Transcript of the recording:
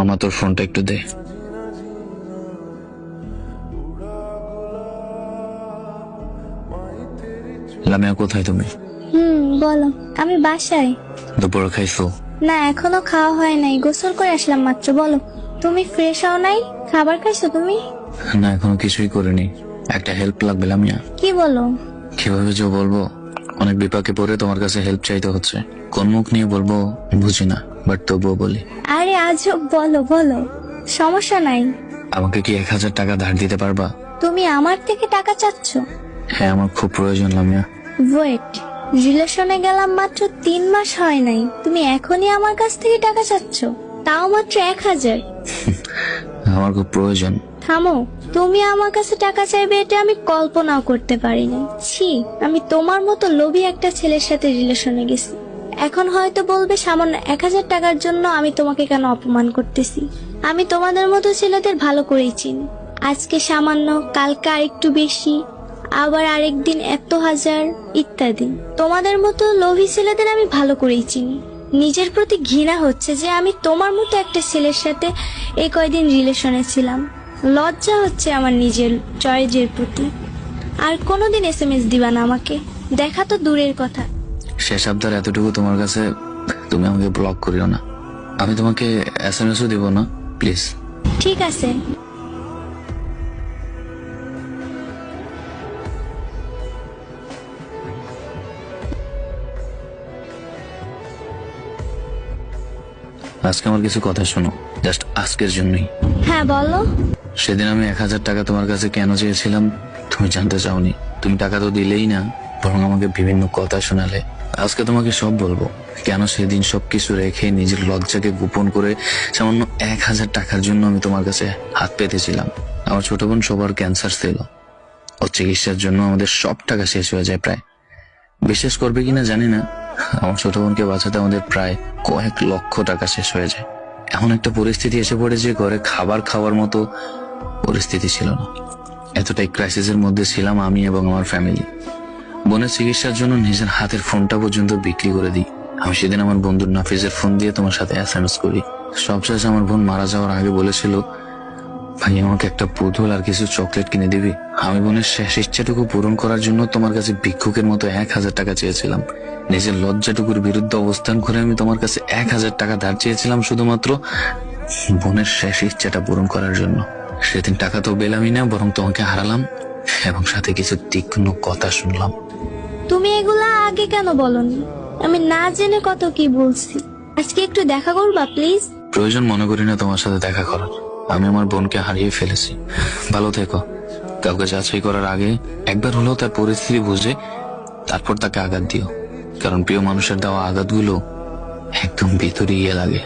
মামা তোর ফোনটা একটু দে। লামিয়া কোথায় তুমি? বলো। আমি বাসায়। দুপুরে খাইছো? না, এখনো খাওয়া হয় নাই, গোসল করে আসলাম মাত্র। বলো, তুমি ফ্রেশ হও নাই? খাবার খাইছো তুমি? না, এখনো কিছুই করিনি। একটা হেল্প লাগবে লামিয়া। কি বলো? কিভাবে যে বলবো, অনেক বিপাকে পড়ে তোমার কাছে হেল্প চাইতে হচ্ছে। কোন মুখ নিয়ে বলবো বুঝি না, বাট তবুও বলি। আরে আজব, বলো বলো, সমস্যা নাই। আমাকে কি 1000 টাকা ধার দিতে পারবা? তুমি আমার থেকে টাকা চাচ্ছ? হ্যাঁ, আমার খুব প্রয়োজন লামিয়া। ওয়েট, রিলেশনে গেলাম মাত্র 3 মাস হয় নাই, তুমি এখনই আমার কাছ থেকে টাকা চাচ্ছ, তাও মাত্র 1000? আমার খুব প্রয়োজন। থামো, তুমি আমার কাছে টাকা চাইবে এটা আমি কল্পনাও করতে পারিনি। ছি, আমি তোমার মতো লোভী একটা ছেলের সাথে রিলেশনে গেছি। এখন হয়তো বলবে সামান্য 1000 টাকার জন্য আমি তোমাকে কেন অপমান করতেছি। আমি তোমাদের মতো ছেলেদের ভালো করেই চিনি। আজকে সামান্য, কালকে আরেকটু বেশি, আবার আরেকদিন এত হাজার, ইত্যাদি। তোমাদের মতো লোভী ছেলেদের আমি ভালো করেই চিনি। নিজের প্রতি ঘৃণা হচ্ছে যে আমি তোমার মতো একটা ছেলের সাথে এই কয়দিন রিলেশনে ছিলাম। লজ্জা হচ্ছে আমার নিজের চয়েসের প্রতি। আর কোনোদিন SMS দিবা না আমাকে, দেখা তো দূরের কথা। শেষ আবদার এতটুকু তোমার কাছে, তুমি আমাকে ব্লক করিও না। আমি তোমাকে SMS-ও দিব না, প্লিজ। ঠিক আছে। আজকে আমার কিছু কথা শোনো, জাস্ট আজকের জন্যই। হ্যাঁ বলো। সেদিন আমি 1000 টাকা তোমার কাছে কেন চেয়েছিলাম তুমি জানতে চাওনি। তুমি টাকা তো দিলেই না, বরং আমাকে বিভিন্ন কথা শোনালে। আজকে তোমাকে সব বলবো, কেন সেদিন সবকিছু রেখে নিজের লজ্জাকে গোপন করে সামান্য 1000 টাকার জন্য আমি তোমার কাছে হাত পেতেছিলাম। আমার ছোট বোন সবার ক্যান্সার ছিল, ওর চিকিৎসার জন্য আমাদের সব টাকা শেষ হয়ে যায় প্রায়। বিশ্বাস করবে কিনা জানি না, আমার ছোট বোনকে বাঁচাতে আমাদের প্রায় কয়েক লক্ষ টাকা শেষ হয়ে যায়। এমন একটা পরিস্থিতি এসে পড়েছে, ঘরে খাবার খাওয়ার মতো পরিস্থিতি ছিল না। এতটাই ক্রাইসিসের মধ্যে ছিলাম আমি এবং আমার ফ্যামিলি। বোনের চিকিৎসার জন্য নিজের হাতের ফোনটা পর্যন্ত বিক্রি করে দিই। আমি সেদিন আমার বন্ধু নাফিজের ফোন দিয়ে তোমার সাথে SMS করি। সবশেষ আমার বোন মারা যাওয়ার আগে বলেছিল, ভাই আমাকে একটা পুতুল আর কিছু চকলেট কিনে দিবি। আমি বোনের শেষ ইচ্ছাটুকু পূরণ করার জন্য তোমার কাছে ভিক্ষুকের মতো 1000 টাকা চেয়েছিলাম। নিজের লজ্জাটুকুর বিরুদ্ধে অবস্থান করে আমি তোমার কাছে 1000 টাকা ধার চেয়েছিলাম, শুধুমাত্র বোনের শেষ ইচ্ছাটা পূরণ করার জন্য। সেদিন টাকা তো পেলামই না, বরং তোমাকে হারালাম এবং সাথে কিছু তীক্ষ্ণ কথা শুনলাম। তুমি এগুলা আগে কেন বলনি? আমি না জেনে কত কি বলছি। আজকে একটু দেখা করবা প্লিজ? প্রয়োজন মনে করি না তোমার সাথে দেখা করার। আমি আমার বোনকে হারিয়ে ফেলেছি। ভালো থেকো। কাউকে যাচাই করার আগে একবার হলেও তার পরিস্থিতি বুঝে তারপর তাকে আঘাত দিও, কারণ প্রিয় মানুষের দেওয়া আঘাতগুলো একদম ভিতরে গিয়ে লাগে।